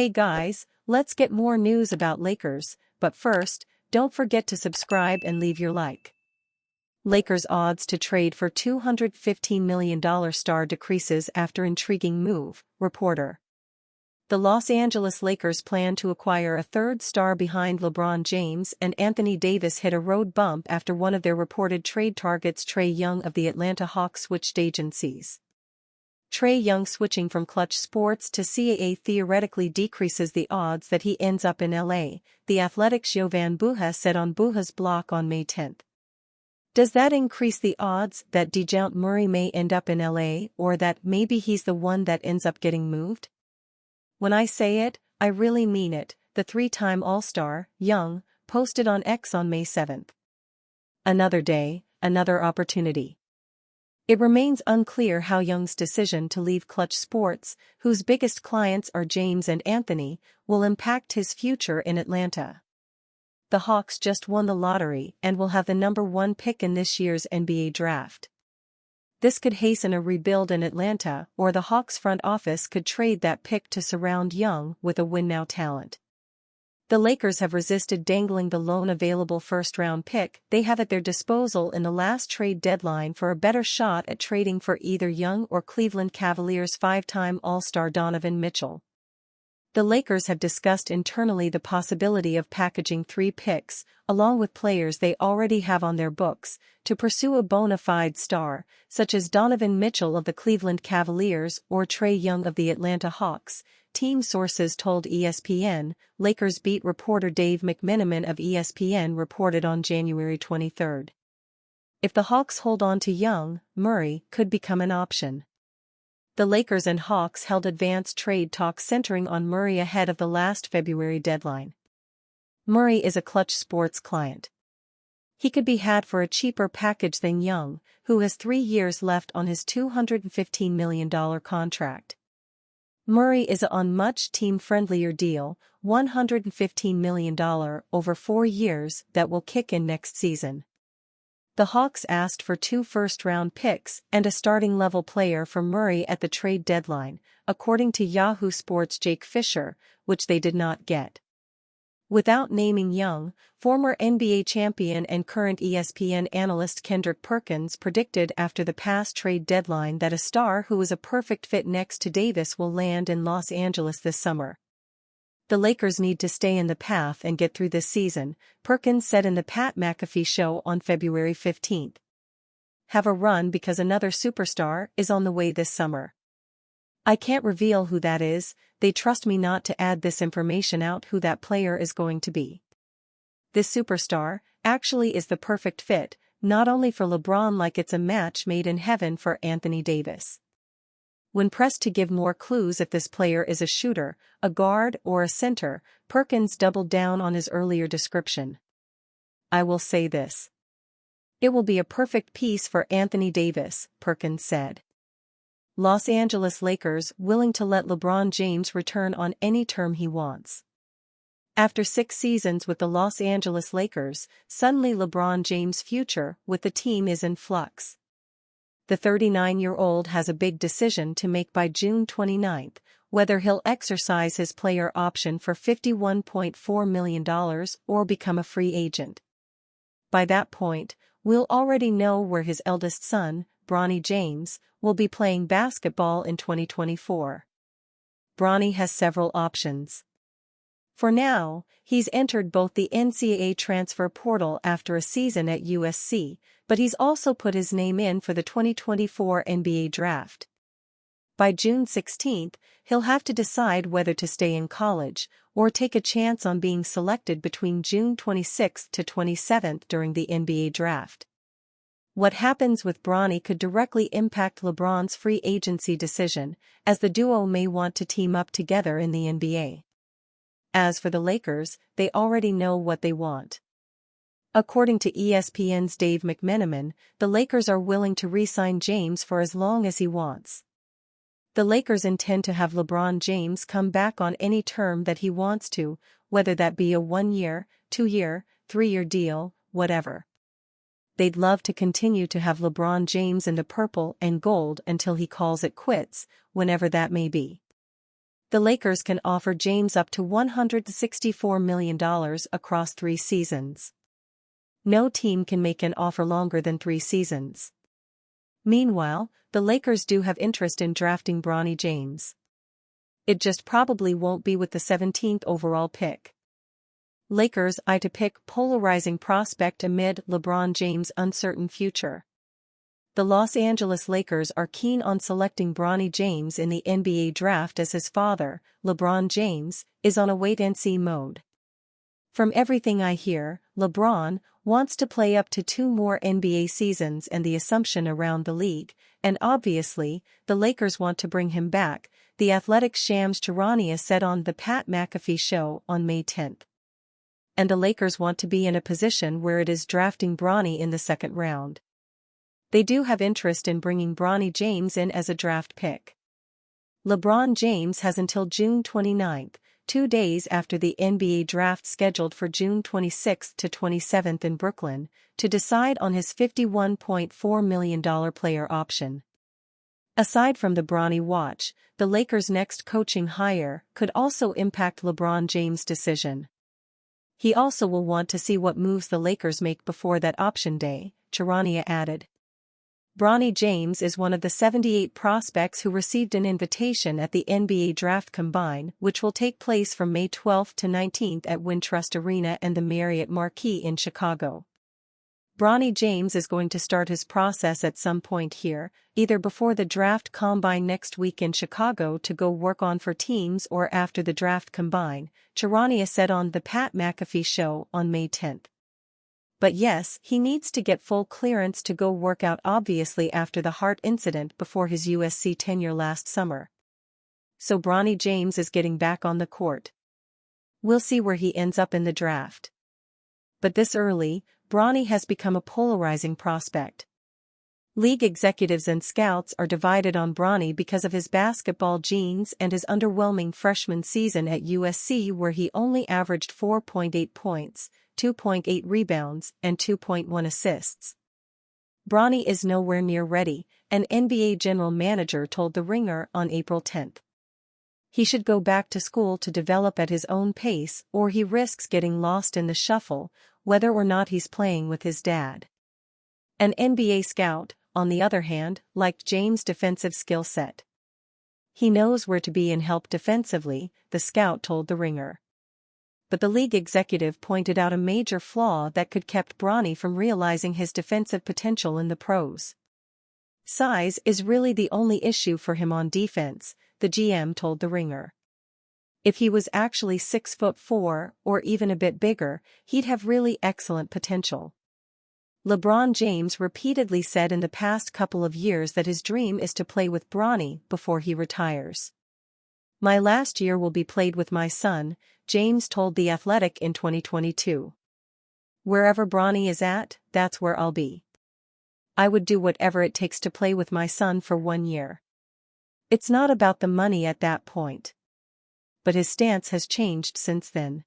Hey guys, let's get more news about Lakers, but first, don't forget to subscribe and leave your like. Lakers odds to trade for $215 million star decreases after intriguing move, reporter. The Los Angeles Lakers plan to acquire a third star behind LeBron James and Anthony Davis hit a road bump after one of their reported trade targets, Trae Young of the Atlanta Hawks, switched agencies. Trae Young switching from Clutch Sports to CAA theoretically decreases the odds that he ends up in LA, The Athletic's Jovan Buha said on Buha's block on May 10. Does that increase the odds that DeJounte Murray may end up in LA, or that maybe he's the one that ends up getting moved? When I say it, I really mean it, the three-time All-Star, Young, posted on X on May 7. Another day, another opportunity. It remains unclear how Young's decision to leave Clutch Sports, whose biggest clients are James and Anthony, will impact his future in Atlanta. The Hawks just won the lottery and will have the number 1 pick in this year's NBA draft. This could hasten a rebuild in Atlanta, or the Hawks front office could trade that pick to surround Young with a win-now talent. The Lakers have resisted dangling the lone available first-round pick they have at their disposal in the last trade deadline for a better shot at trading for either Young or Cleveland Cavaliers' 5-time All-Star Donovan Mitchell. The Lakers have discussed internally the possibility of packaging 3 picks, along with players they already have on their books, to pursue a bona fide star, such as Donovan Mitchell of the Cleveland Cavaliers or Trae Young of the Atlanta Hawks, team sources told ESPN. Lakers beat reporter Dave McMenamin of ESPN reported on January 23. If the Hawks hold on to Young, Murray could become an option. The Lakers and Hawks held advanced trade talks centering on Murray ahead of the last February deadline. Murray is a Clutch Sports client. He could be had for a cheaper package than Young, who has 3 years left on his $215 million contract. Murray is on much team-friendlier deal, $115 million over 4 years that will kick in next season. The Hawks asked for 2 first-round picks and a starting-level player for Murray at the trade deadline, according to Yahoo Sports' Jake Fisher, which they did not get. Without naming Young, former NBA champion and current ESPN analyst Kendrick Perkins predicted after the past trade deadline that a star who is a perfect fit next to Davis will land in Los Angeles this summer. The Lakers need to stay in the path and get through this season, Perkins said in the Pat McAfee show on February 15. Have a run because another superstar is on the way this summer. I can't reveal who that is, they trust me not to add this information out who that player is going to be. This superstar, actually is the perfect fit, not only for LeBron like it's a match made in heaven for Anthony Davis. When pressed to give more clues if this player is a shooter, a guard or a center, Perkins doubled down on his earlier description. I will say this. It will be a perfect piece for Anthony Davis, Perkins said. Los Angeles Lakers willing to let LeBron James return on any term he wants. After 6 seasons with the Los Angeles Lakers, suddenly LeBron James' future with the team is in flux. The 39-year-old has a big decision to make by June 29, whether he'll exercise his player option for $51.4 million or become a free agent. By that point, we'll already know where his eldest son, Bronny James, will be playing basketball in 2024. Bronny has several options. For now, he's entered both the NCAA transfer portal after a season at USC, but he's also put his name in for the 2024 NBA draft. By June 16, he'll have to decide whether to stay in college or take a chance on being selected between June 26 to 27 during the NBA draft. What happens with Bronny could directly impact LeBron's free agency decision, as the duo may want to team up together in the NBA. As for the Lakers, they already know what they want. According to ESPN's Dave McMenamin, the Lakers are willing to re-sign James for as long as he wants. The Lakers intend to have LeBron James come back on any term that he wants to, whether that be a 1-year, 2-year, 3-year deal, whatever. They'd love to continue to have LeBron James in the purple and gold until he calls it quits, whenever that may be. The Lakers can offer James up to $164 million across 3 seasons. No team can make an offer longer than 3 seasons. Meanwhile, the Lakers do have interest in drafting Bronny James. It just probably won't be with the 17th overall pick. Lakers eye to pick polarizing prospect amid LeBron James' uncertain future. The Los Angeles Lakers are keen on selecting Bronny James in the NBA draft as his father, LeBron James, is on a wait-and-see mode. From everything I hear, LeBron wants to play up to 2 more NBA seasons and the assumption around the league, and obviously, the Lakers want to bring him back, The Athletic's Shams Charania said on The Pat McAfee Show on May 10. And the Lakers want to be in a position where it is drafting Bronny in the 2nd round. They do have interest in bringing Bronny James in as a draft pick. LeBron James has until June 29, 2 days after the NBA draft scheduled for June 26 to 27 in Brooklyn, to decide on his $51.4 million player option. Aside from the Bronny watch, the Lakers' next coaching hire could also impact LeBron James' decision. He also will want to see what moves the Lakers make before that option day, Charania added. Bronny James is one of the 78 prospects who received an invitation at the NBA Draft Combine, which will take place from May 12 to 19 at Wintrust Arena and the Marriott Marquis in Chicago. Bronny James is going to start his process at some point here, either before the Draft Combine next week in Chicago to go work on for teams or after the Draft Combine, Charania said on The Pat McAfee Show on May 10. But yes, he needs to get full clearance to go work out obviously after the heart incident before his USC tenure last summer. So Bronny James is getting back on the court. We'll see where he ends up in the draft. But this early, Bronny has become a polarizing prospect. League executives and scouts are divided on Bronny because of his basketball genes and his underwhelming freshman season at USC, where he only averaged 4.8 points, 2.8 rebounds, and 2.1 assists. Bronny is nowhere near ready, an NBA general manager told The Ringer on April 10. He should go back to school to develop at his own pace, or he risks getting lost in the shuffle, whether or not he's playing with his dad. An NBA scout, on the other hand, liked James' defensive skill set. He knows where to be and help defensively, the scout told The Ringer. But the league executive pointed out a major flaw that could kept Bronny from realizing his defensive potential in the pros. Size is really the only issue for him on defense, the GM told The Ringer. If he was actually 6'4" or even a bit bigger, he'd have really excellent potential. LeBron James repeatedly said in the past couple of years that his dream is to play with Bronny before he retires. My last year will be played with my son, James told The Athletic in 2022. Wherever Bronny is at, that's where I'll be. I would do whatever it takes to play with my son for 1 year. It's not about the money at that point. But his stance has changed since then.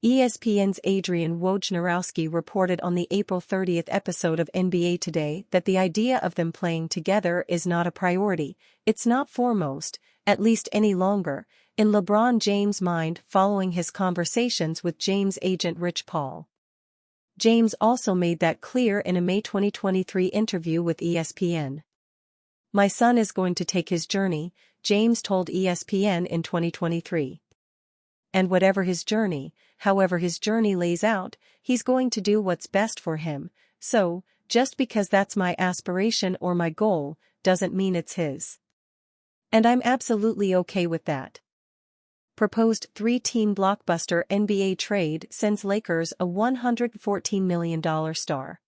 ESPN's Adrian Wojnarowski reported on the April 30 episode of NBA Today that the idea of them playing together is not a priority, it's not foremost, at least any longer, in LeBron James' mind following his conversations with James' agent Rich Paul. James also made that clear in a May 2023 interview with ESPN. My son is going to take his journey, James told ESPN in 2023. And whatever his journey, however his journey lays out, he's going to do what's best for him, so, just because that's my aspiration or my goal, doesn't mean it's his. And I'm absolutely okay with that. Proposed 3-team blockbuster NBA trade sends Lakers a $114 million star.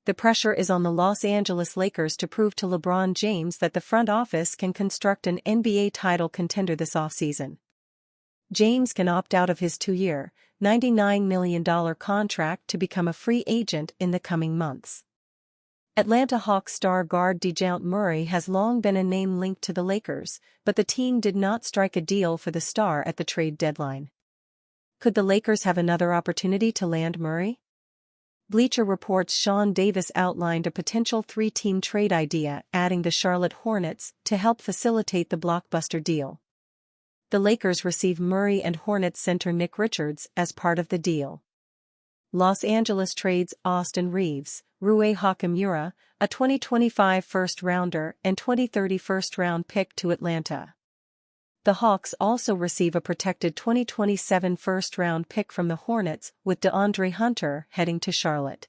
The pressure is on the Los Angeles Lakers to prove to LeBron James that the front office can construct an NBA title contender this offseason. James can opt out of his 2-year, $99 million contract to become a free agent in the coming months. Atlanta Hawks star guard DeJounte Murray has long been a name linked to the Lakers, but the team did not strike a deal for the star at the trade deadline. Could the Lakers have another opportunity to land Murray? Bleacher Report's Sean Davis outlined a potential 3-team trade idea, adding the Charlotte Hornets to help facilitate the blockbuster deal. The Lakers receive Murray and Hornets center Nick Richards as part of the deal. Los Angeles trades Austin Reaves, Rui Hachimura, a 2025 first-rounder and 2030 first-round pick to Atlanta. The Hawks also receive a protected 2027 first-round pick from the Hornets, with DeAndre Hunter heading to Charlotte.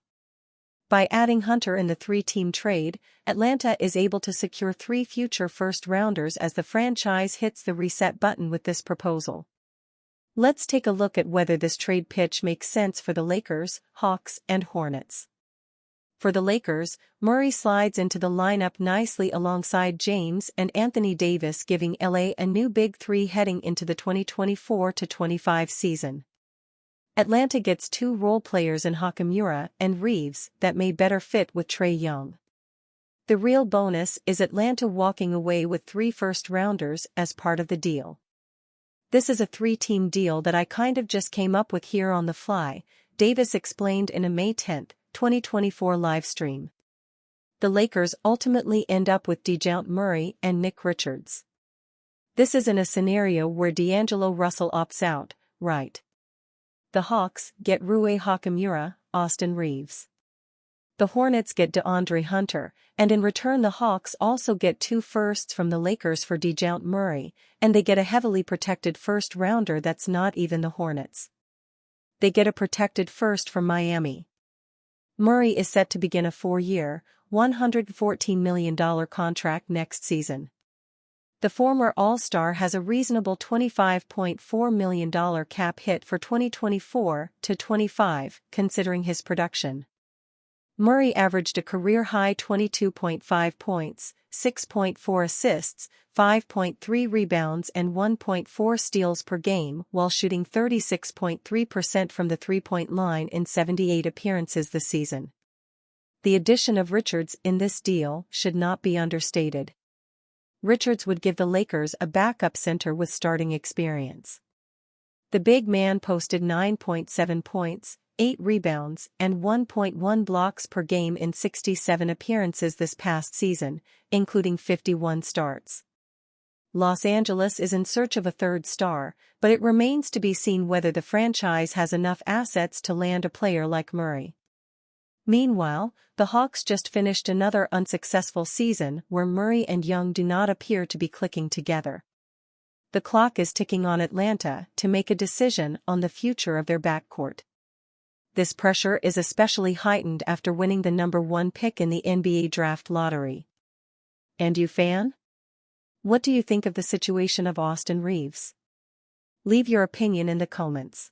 By adding Hunter in the three-team trade, Atlanta is able to secure 3 future first-rounders as the franchise hits the reset button with this proposal. Let's take a look at whether this trade pitch makes sense for the Lakers, Hawks, and Hornets. For the Lakers, Murray slides into the lineup nicely alongside James and Anthony Davis, giving LA a new big three heading into the 2024-25 season. Atlanta gets 2 role players in Hachimura and Reaves that may better fit with Trae Young. The real bonus is Atlanta walking away with 3 first-rounders as part of the deal. "This is a 3-team deal that I kind of just came up with here on the fly," Davis explained in a May 10, 2024 live stream. The Lakers ultimately end up with DeJounte Murray and Nick Richards. This is in a scenario where D'Angelo Russell opts out, right? The Hawks get Rui Hachimura, Austin Reaves. The Hornets get DeAndre Hunter, and in return the Hawks also get 2 firsts from the Lakers for DeJounte Murray, and they get a heavily protected first-rounder that's not even the Hornets. They get a protected first from Miami. Murray is set to begin a 4-year, $114 million contract next season. The former All-Star has a reasonable $25.4 million cap hit for 2024-25, considering his production. Murray averaged a career-high 22.5 points, 6.4 assists, 5.3 rebounds and 1.4 steals per game while shooting 36.3% from the three-point line in 78 appearances this season. The addition of Richards in this deal should not be understated. Richards would give the Lakers a backup center with starting experience. The big man posted 9.7 points, 8 rebounds, and 1.1 blocks per game in 67 appearances this past season, including 51 starts. Los Angeles is in search of a third star, but it remains to be seen whether the franchise has enough assets to land a player like Murray. Meanwhile, the Hawks just finished another unsuccessful season where Murray and Young do not appear to be clicking together. The clock is ticking on Atlanta to make a decision on the future of their backcourt. This pressure is especially heightened after winning the number 1 pick in the NBA draft lottery. And you, fan? What do you think of the situation of Austin Reaves? Leave your opinion in the comments.